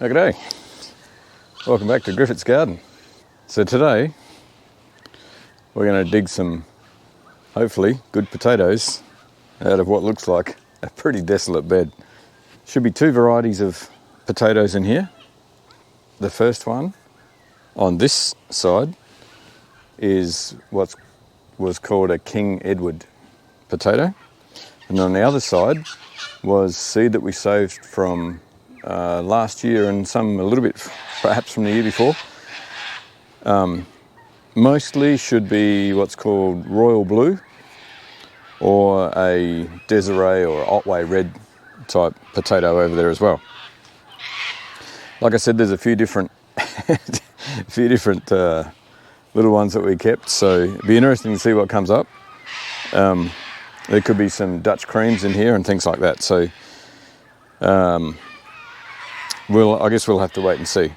G'day, welcome back to Griffetts Garden. So today we're going to dig some, hopefully, good potatoes out of what looks like a pretty desolate bed. Should be two varieties of potatoes in here. The first one on this side is what was called a King Edward potato, and on the other side was seed that we saved from last year and some a little bit perhaps from the year before. Mostly should be what's called Royal Blue or a Desiree or Otway Red type potato over there as well. Like I said, there's a few different little ones that we kept, so it'd be interesting to see what comes up. There could be some Dutch creams in here and things like that, so I guess we'll have to wait and see.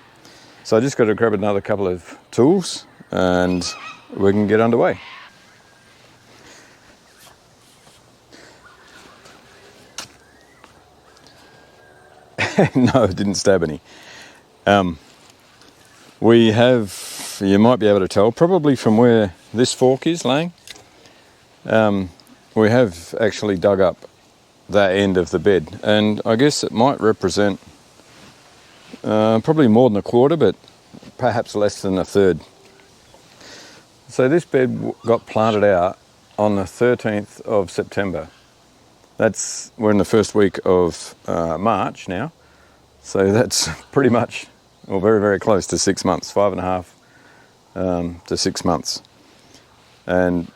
So I just got to grab another couple of tools and we can get underway. No, it didn't stab any. We have, you might be able to tell, probably from where this fork is laying, we have actually dug up that end of the bed, and I guess it might represent probably more than a quarter, but perhaps less than a third. So this bed got planted out on the 13th of September. We're in the first week of March now, so that's pretty much, or very, very close to 6 months, 5.5 to 6 months. And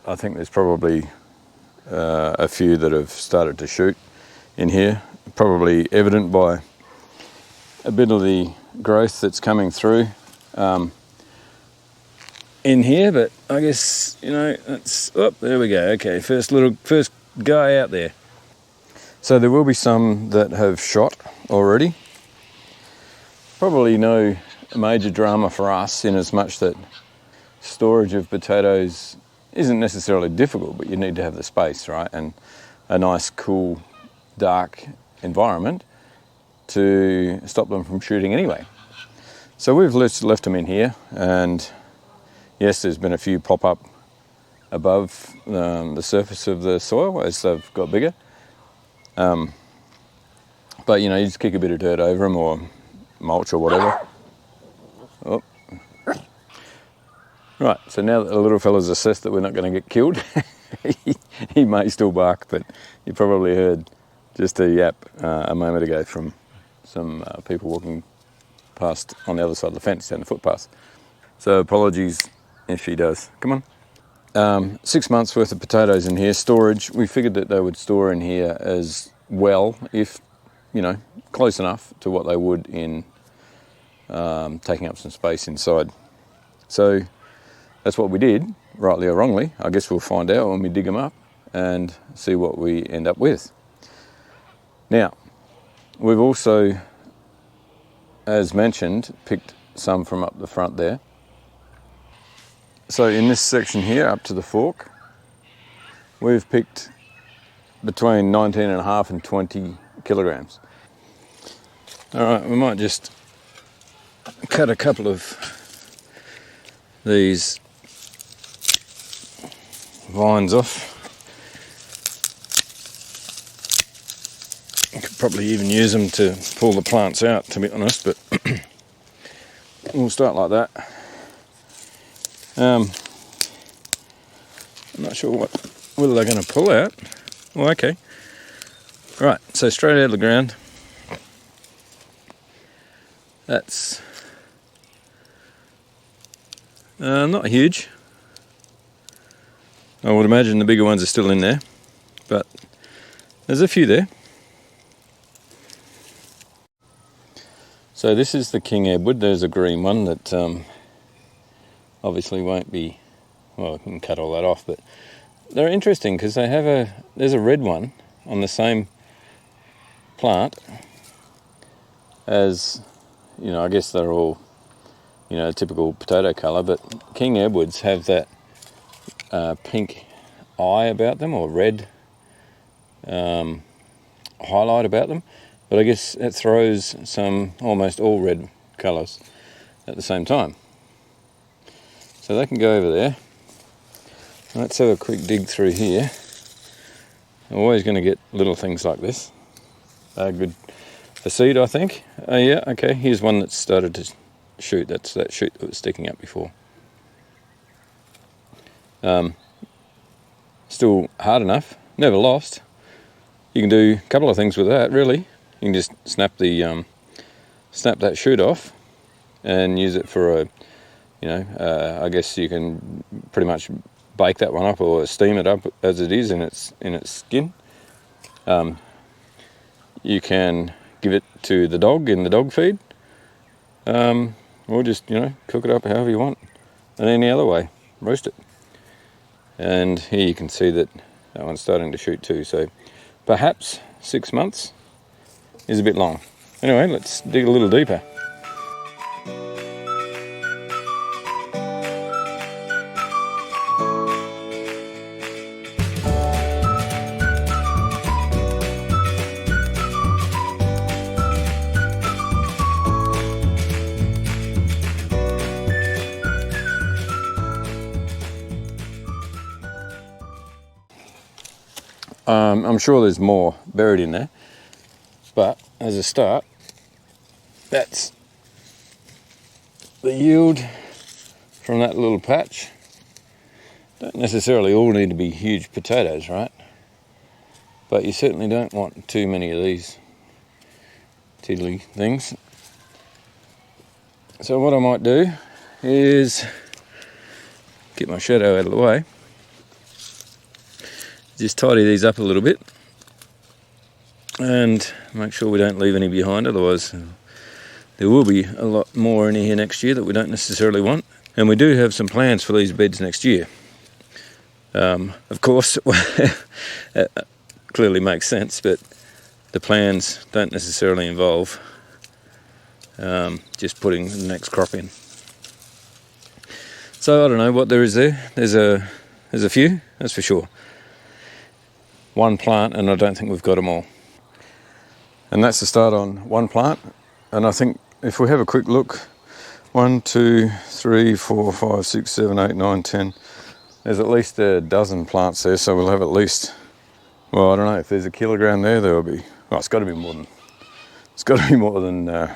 I think there's probably a few that have started to shoot in here, probably evident by a bit of the growth that's coming through in here, but I guess, that's, there we go. Okay, first guy out there. So there will be some that have shot already. Probably no major drama for us, in as much that storage of potatoes isn't necessarily difficult, but you need to have the space, right? And a nice, cool, dark environment to stop them from shooting anyway. So we've left them in here, and yes, there's been a few pop up above the surface of the soil as they've got bigger. But you just kick a bit of dirt over them or mulch or whatever. Oh. Right, so now that the little fella's assessed that we're not going to get killed, he may still bark, but you probably heard just a yap a moment ago from some people walking past on the other side of the fence down the footpath. So apologies if he does. Come on. 6 months worth of potatoes in here. Storage, we figured that they would store in here as well, if, close enough to what they would in taking up some space inside. So that's what we did, rightly or wrongly. I guess we'll find out when we dig them up and see what we end up with. Now, we've also, as mentioned, picked some from up the front there. So in this section here, up to the fork, we've picked between 19.5 and 20 kilograms. All right, we might just cut a couple of these vines off. You could probably even use them to pull the plants out, to be honest, but we'll start like that. I'm not sure whether they're going to pull out. Oh, okay. Right, so straight out of the ground. That's not huge. I would imagine the bigger ones are still in there, but there's a few there. So this is the King Edward. There's a green one that obviously won't be, well, I can cut all that off, but they're interesting because there's a red one on the same plant as, I guess they're all, typical potato colour, but King Edwards have that pink eye about them, or red highlight about them, but I guess it throws some almost all red colours at the same time. So they can go over there. Let's have a quick dig through here. I'm always going to get little things like this. Good for seed, I think. Yeah, okay, here's one that's started to shoot. That's that shoot that was sticking up before. Still hard enough, never lost. You can do a couple of things with that, really. You can just snap that shoot off and use it for a, I guess you can pretty much bake that one up or steam it up as it is in its skin. You can give it to the dog in the dog feed, or just cook it up however you want, and any other way, roast it. And here you can see that one's starting to shoot too. So perhaps 6 months is a bit long. Anyway, let's dig a little deeper. I'm sure there's more buried in there, but as a start, that's the yield from that little patch. Don't necessarily all need to be huge potatoes, right? But you certainly don't want too many of these tiddly things. So what I might do is get my shadow out of the way. Just tidy these up a little bit and make sure we don't leave any behind, otherwise there will be a lot more in here next year that we don't necessarily want. And we do have some plans for these beds next year. Of course, it clearly makes sense, but the plans don't necessarily involve just putting the next crop in. So I don't know what there is there. There's a few, that's for sure. One plant, and I don't think we've got them all. And that's the start on one plant. And I think if we have a quick look, 1, 2, 3, 4, 5, 6, 7, 8, 9, 10. There's at least a dozen plants there, so we'll have at least, well, I don't know, if there's a kilogram there will be, well, it's got to be more than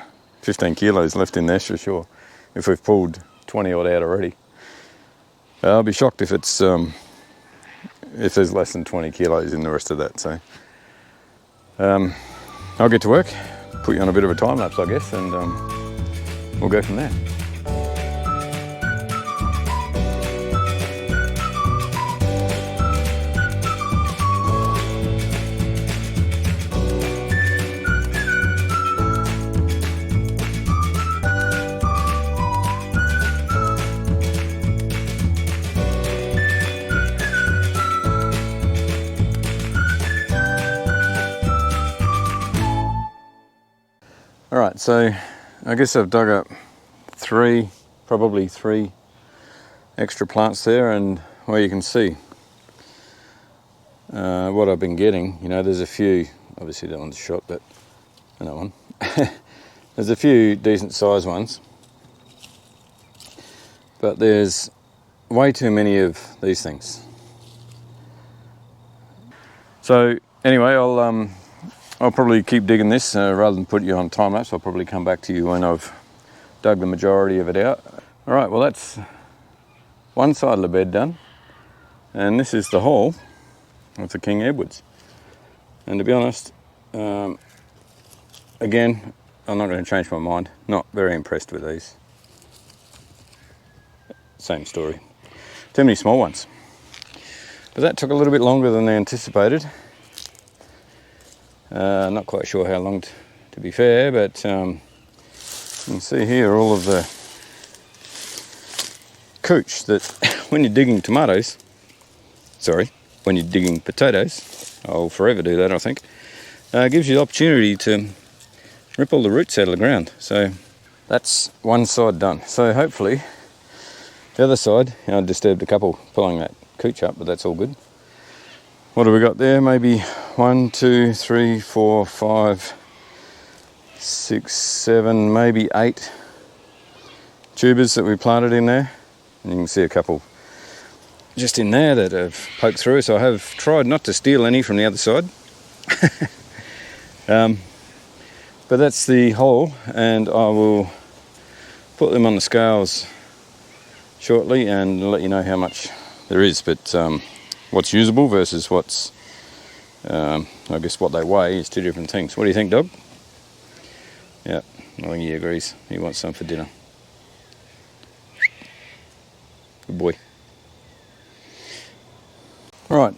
15 kilos left in there for sure, if we've pulled 20 odd out already. I'll be shocked if it's if there's less than 20 kilos in the rest of that. So I'll get to work, put you on a bit of a time lapse, I guess, and we'll go from there. Alright, so I guess I've dug up probably three extra plants there, and well, you can see what I've been getting. There's a few, obviously that one's shot, but and that one. There's a few decent sized ones, but there's way too many of these things. So anyway, I'll probably keep digging this rather than put you on time lapse. I'll probably come back to you when I've dug the majority of it out. All right, well that's one side of the bed done, and this is the whole of the King Edwards. And to be honest, again, I'm not going to change my mind. Not very impressed with these. Same story. Too many small ones. But that took a little bit longer than they anticipated. Not quite sure how long, to be fair, but you can see here all of the cooch that when you're digging potatoes, I'll forever do that, I think, gives you the opportunity to rip all the roots out of the ground. So that's one side done. So hopefully the other side, I disturbed a couple pulling that cooch up, but that's all good. What have we got there? Maybe 1, 2, 3, 4, 5, 6, 7, maybe 8 tubers that we planted in there. And you can see a couple just in there that have poked through. So I have tried not to steal any from the other side. But that's the whole, and I will put them on the scales shortly and let you know how much there is. But what's usable versus what's, I guess what they weigh is two different things. What do you think, Dob? Yeah, I think he agrees. He wants some for dinner. Good boy. Right,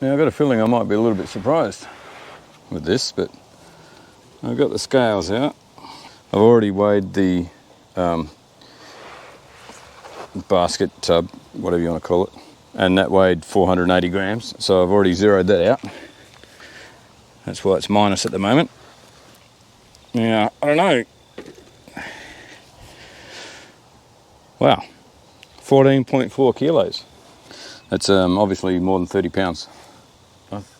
now I've got a feeling I might be a little bit surprised with this, but I've got the scales out. I've already weighed the basket tub, whatever you want to call it, and that weighed 480 grams, so I've already zeroed that out. That's why it's minus at the moment. Now, I don't know. Wow, 14.4 kilos. That's obviously more than 30 pounds.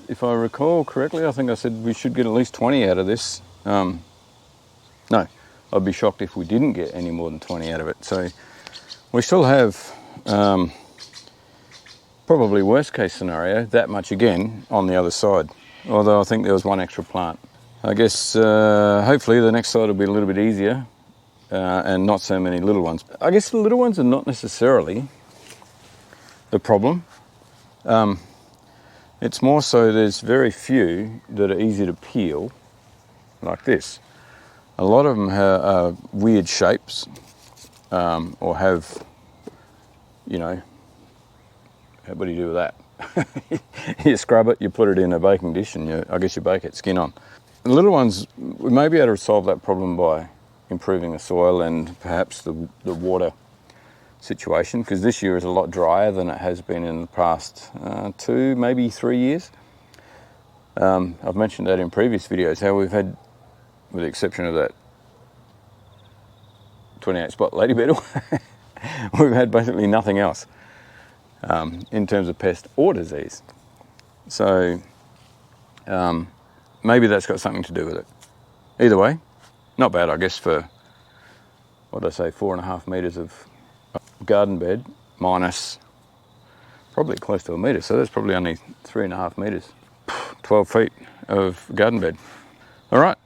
If I recall correctly, I think I said we should get at least 20 out of this. No, I'd be shocked if we didn't get any more than 20 out of it. So we still have, probably worst case scenario, that much again on the other side. Although I think there was one extra plant. I guess hopefully the next side will be a little bit easier and not so many little ones. I guess the little ones are not necessarily the problem. It's more so there's very few that are easy to peel, like this. A lot of them are weird shapes, or have, you know, what do you do with that? You scrub it, you put it in a baking dish, and I guess you bake it skin on. The little ones, we may be able to solve that problem by improving the soil and perhaps the water situation, because this year is a lot drier than it has been in the past 2, maybe 3 years. I've mentioned that in previous videos, how we've had, with the exception of that 28 spot lady beetle, we've had basically nothing else in terms of pest or disease. So maybe that's got something to do with it. Either way, not bad, I guess, for, what did I say, 4.5 metres of garden bed, minus probably close to a metre, so that's probably only 3.5 metres. 12 feet of garden bed. All right,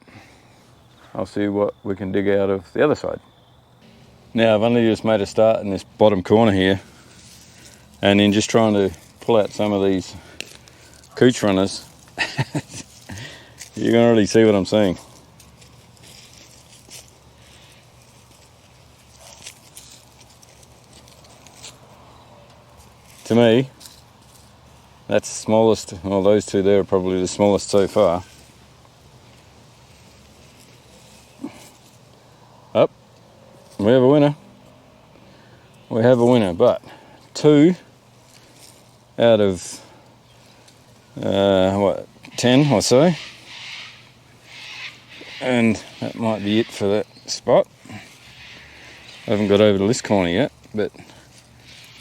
I'll see what we can dig out of the other side. Now, I've only just made a start in this bottom corner here, and in just trying to pull out some of these cooch runners, you can already see what I'm seeing. To me, that's the smallest. Well, those two there are probably the smallest so far. Up, we have a winner. We have a winner, but 2 out of 10 or so, and that might be it for that spot. I haven't got over to this corner yet, but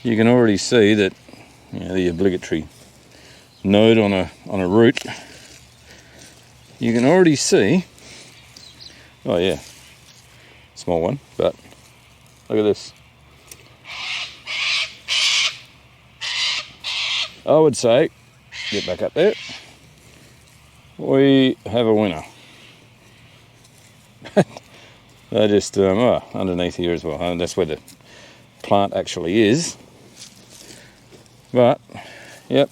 you can already see that, you know, the obligatory node on a root. You can already see, oh yeah, small one, but look at this. I would say, get back up there, we have a winner. They're just underneath here as well, and that's where the plant actually is. But, yep,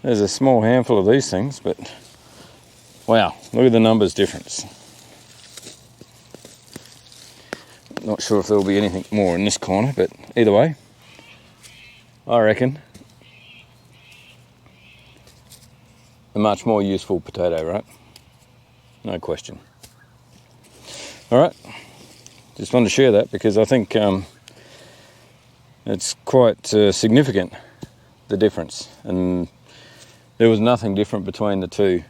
there's a small handful of these things, but wow, look at the numbers difference. Not sure if there'll be anything more in this corner, but either way, I reckon a much more useful potato, right? No question. All right, just wanted to share that because I think it's quite significant, the difference, and there was nothing different between the two.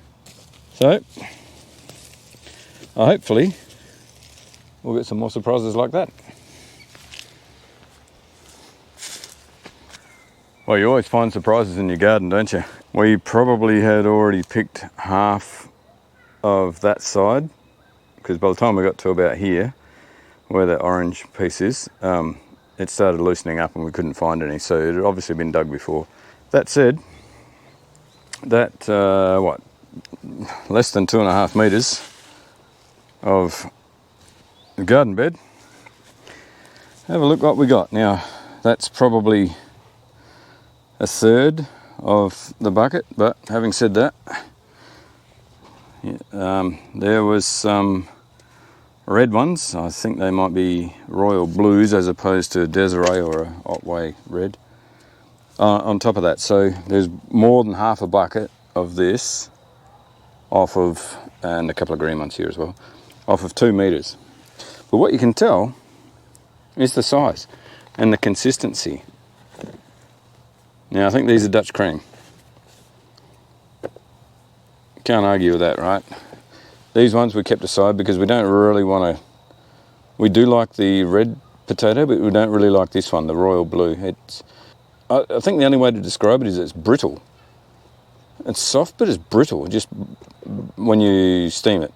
So hopefully we'll get some more surprises like that. Well, you always find surprises in your garden, don't you? We probably had already picked half of that side because by the time we got to about here, where that orange piece is, it started loosening up and we couldn't find any, so it had obviously been dug before. That said, that, less than 2.5 metres of garden bed. Have a look what we got. Now, that's probably a third of the bucket, but having said that, there was some red ones. I think they might be royal blues as opposed to Desiree or a Otway red. On top of that, so there's more than half a bucket of this off of, and a couple of green ones here as well, off of 2 metres. But what you can tell is the size and the consistency. Now I think these are Dutch cream. Can't argue with that, right? These ones we kept aside because we don't really want to, we do like the red potato, but we don't really like this one, the royal blue. I think the only way to describe it is it's brittle. It's soft, but it's brittle, just when you steam it,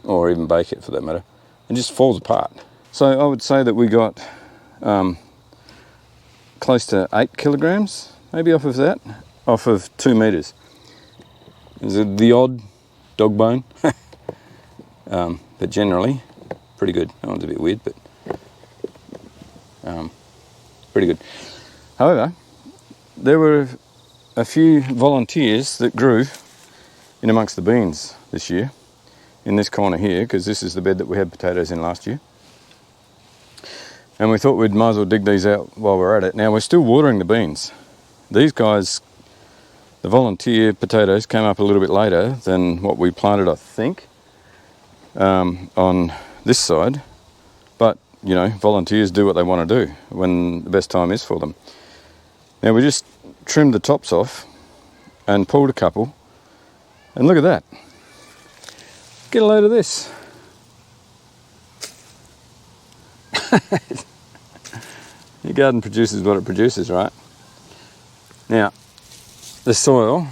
or even bake it for that matter. It just falls apart. So I would say that we got close to 8 kilograms, maybe off of that, off of 2 metres. There's the odd dog bone, but generally pretty good. That one's a bit weird, but pretty good. However, there were a few volunteers that grew in amongst the beans this year, in this corner here, because this is the bed that we had potatoes in last year. And we thought we'd might as well dig these out while we're at it. Now we're still watering the beans. These guys, the volunteer potatoes, came up a little bit later than what we planted, I think, on this side. But, you know, volunteers do what they want to do when the best time is for them. Now we just trimmed the tops off and pulled a couple, and look at that. Get a load of this. Your garden produces what it produces, right? Now, the soil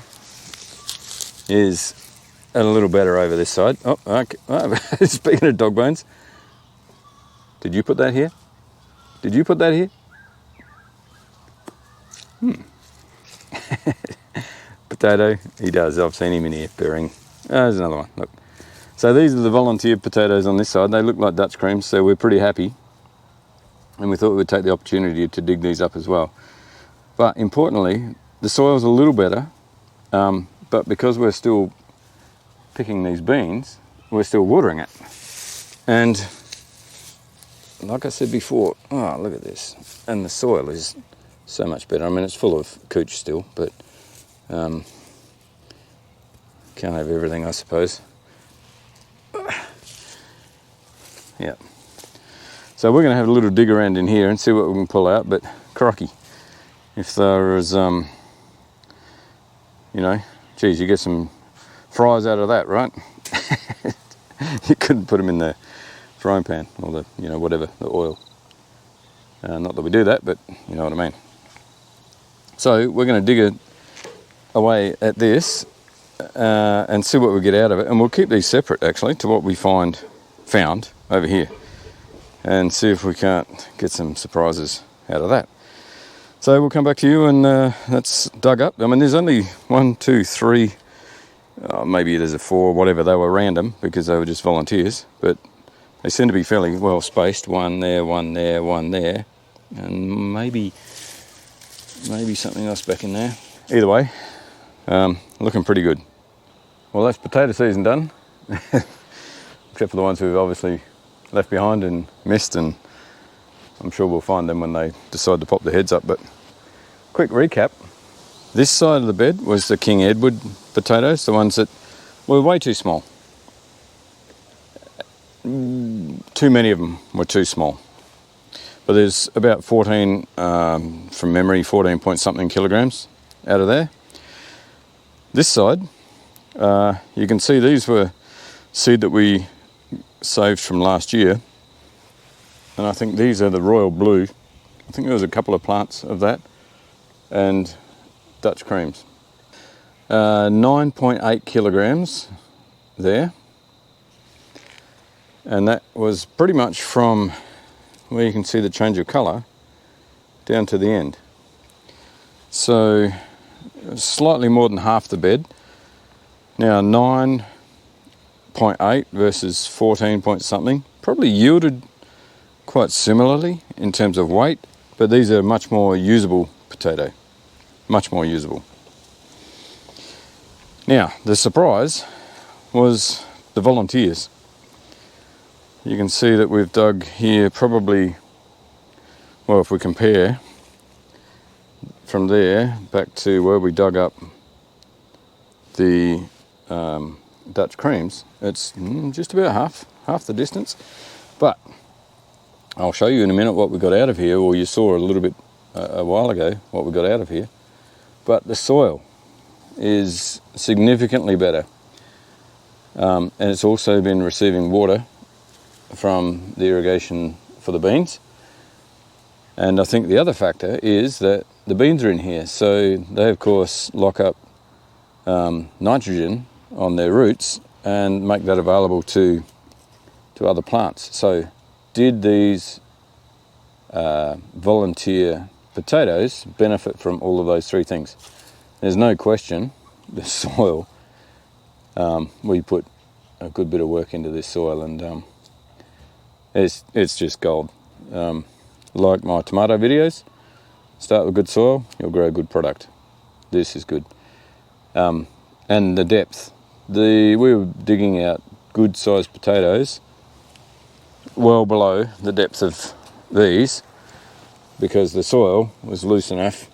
is a little better over this side. Oh, okay. Speaking of dog bones, did you put that here? Did you put that here? Potato, he does. I've seen him in here bearing. There's another one. Look. So these are the volunteer potatoes on this side. They look like Dutch creams, so we're pretty happy. And we thought we would take the opportunity to dig these up as well. But importantly, the soil's a little better, but because we're still picking these beans, we're still watering it. And like I said before, oh, look at this. And the soil is so much better. I mean, it's full of cooch still, but can't have everything, I suppose. Yeah. So we're going to have a little dig around in here and see what we can pull out, but crikey, if there is, you know, geez, you get some fries out of that, right? You couldn't put them in the frying pan or the, you know, whatever, the oil. Not that we do that, but you know what I mean. So we're going to dig away at this and see what we get out of it, and we'll keep these separate actually to what we found over here, and see if we can't get some surprises out of that. So we'll come back to you, and that's dug up. I mean, there's only 1, 2, 3, maybe there's a 4, whatever. They were random because they were just volunteers, but they seem to be fairly well spaced. 1 there, 1 there, 1 there, and maybe something else back in there. Either way, looking pretty good. Well, that's potato season done, except for the ones we've obviously left behind and missed, and I'm sure we'll find them when they decide to pop their heads up. But quick recap, this side of the bed was the King Edward potatoes, the ones that were way too small. Too many of them were too small. But there's about 14, from memory, 14 point something kilograms out of there. This side, you can see these were seed that we saved from last year. And I think these are the royal blue. I think there was a couple of plants of that, and Dutch creams. 9.8 kilograms there. And that was pretty much from where you can see the change of colour down to the end. So slightly more than half the bed. Now 9.8 versus 14 point something. Probably yielded quite similarly in terms of weight, but these are much more usable potato. Much more usable. Now, the surprise was the volunteers. You can see that we've dug here probably, well, if we compare from there back to where we dug up the Dutch creams, it's just about half the distance. But I'll show you in a minute what we got out of here, or you saw a little bit a while ago what we got out of here. But the soil is significantly better, and it's also been receiving water from the irrigation for the beans. And I think the other factor is that the beans are in here, so they of course lock up nitrogen on their roots and make that available to other plants. So did these volunteer potatoes benefit from all of those three things? There's no question the soil, we put a good bit of work into this soil, and it's just gold. Like my tomato videos, start with good soil, you'll grow a good product. This is good. And the depth. We were digging out good sized potatoes well below the depth of these, because the soil was loose enough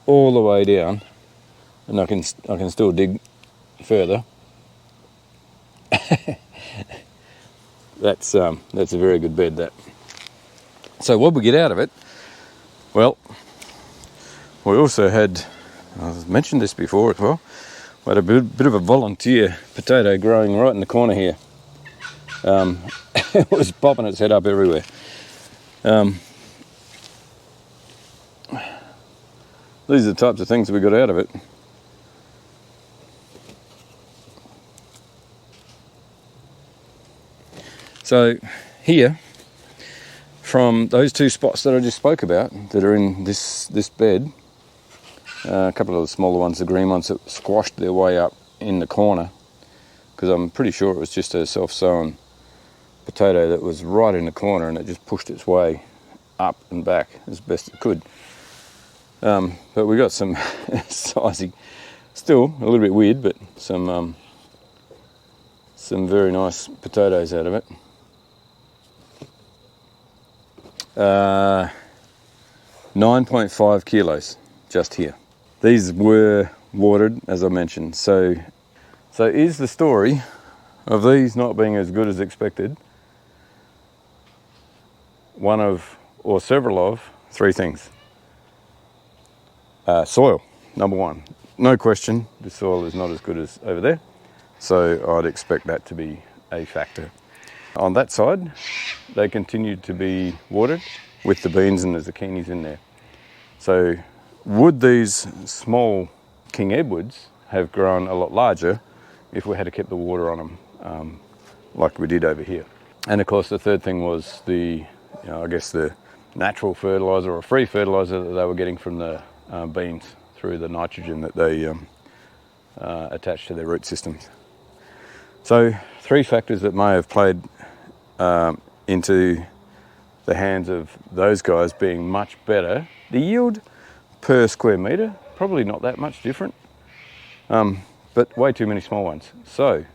all the way down, and I can still dig further. That's a very good bed, that. So what we get out of it? Well, we also had, I've mentioned this before as well, we had a bit of a volunteer potato growing right in the corner here. It was popping its head up everywhere. These are the types of things we got out of it. So here, from those two spots that I just spoke about that are in this bed, a couple of the smaller ones, the green ones that squashed their way up in the corner, because I'm pretty sure it was just a self-sown potato that was right in the corner, and it just pushed its way up and back as best it could. But we got some sizing, still a little bit weird, but some very nice potatoes out of it. 9.5 kilos just here. These were watered, as I mentioned. So is the story of these not being as good as expected one of, or several of, three things? Soil, number one. No question, the soil is not as good as over there, so I'd expect that to be a factor. On that side, they continued to be watered with the beans and the zucchinis in there. So would these small King Edwards have grown a lot larger if we had kept the water on them like we did over here? And of course the third thing was the natural fertiliser or free fertiliser that they were getting from the beans through the nitrogen that they attached to their root systems. So three factors that may have played into the hands of those guys being much better. The yield per square metre, probably not that much different, but way too many small ones. So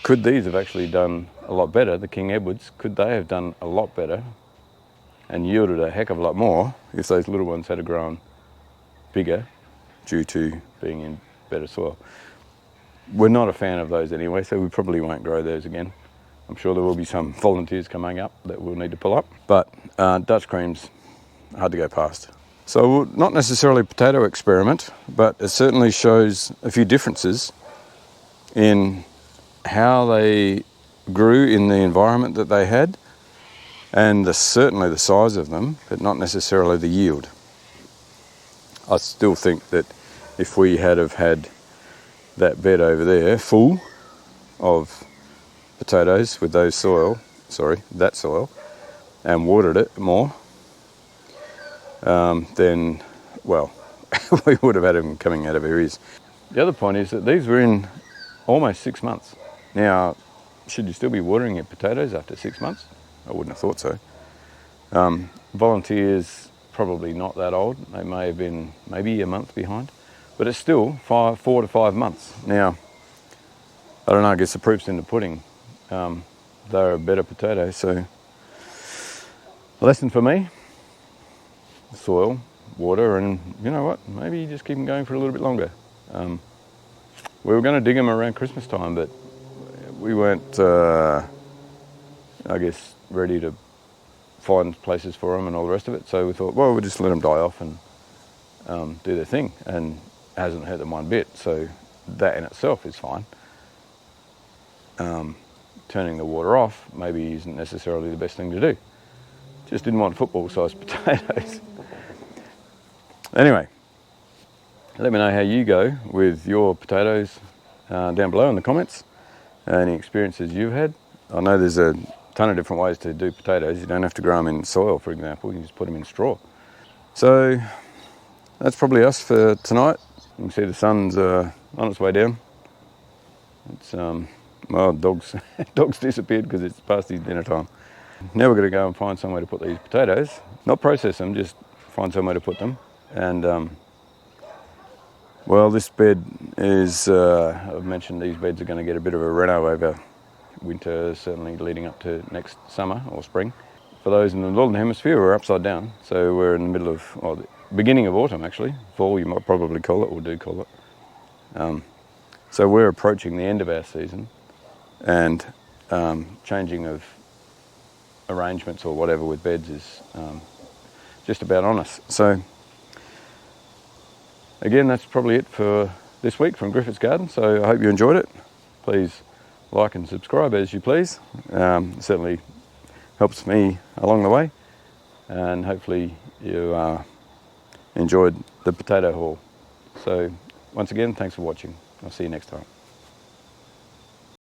could these have actually done a lot better, the King Edwards, could they have done a lot better and yielded a heck of a lot more if those little ones had grown bigger due to being in better soil? We're not a fan of those anyway, so we probably won't grow those again. I'm sure there will be some volunteers coming up that we'll need to pull up, but Dutch creams, hard to go past. So not necessarily a potato experiment, but it certainly shows a few differences in how they grew in the environment that they had, and certainly the size of them, but not necessarily the yield. I still think that if we had have had that bed over there full of potatoes with that soil, and watered it more, then, well, we would have had them coming out of our ears. The other point is that these were in almost 6 months. Now, should you still be watering your potatoes after 6 months? I wouldn't have thought so. Volunteers, probably not that old. They may have been maybe a month behind, but it's still 4 to 5 months. Now, I don't know, I guess the proof's in the pudding. They're a better potato, so a lesson for me: soil, water, and you know what, maybe you just keep them going for a little bit longer. We were going to dig them around Christmas time, but we weren't, I guess, ready to find places for them and all the rest of it. So we thought, well, we'll just let them die off and do their thing, and it hasn't hurt them one bit. So that in itself is fine. Turning the water off maybe isn't necessarily the best thing to do. Just didn't want football-sized potatoes. Anyway, let me know how you go with your potatoes down below in the comments. Any experiences you've had. I know there's a ton of different ways to do potatoes. You don't have to grow them in soil, for example. You can just put them in straw. So that's probably us for tonight. You can see the sun's on its way down. It's well, dogs disappeared because it's past his dinner time. Now we're going to go and find somewhere to put these potatoes. Not process them, just find somewhere to put them. And well, this bed is, I've mentioned these beds are going to get a bit of a reno over winter, certainly leading up to next summer or spring. For those in the Northern Hemisphere, we're upside down. So we're in the middle of, well, the beginning of autumn actually. Fall, you might probably call it, or do call it. So we're approaching the end of our season, and changing of arrangements or whatever with beds is just about on us. So again, that's probably it for this week from Griffetts Garden. So I hope you enjoyed it. Please like and subscribe as you please. It certainly helps me along the way, and hopefully you enjoyed the potato haul. So once again, thanks for watching. I'll see you next time.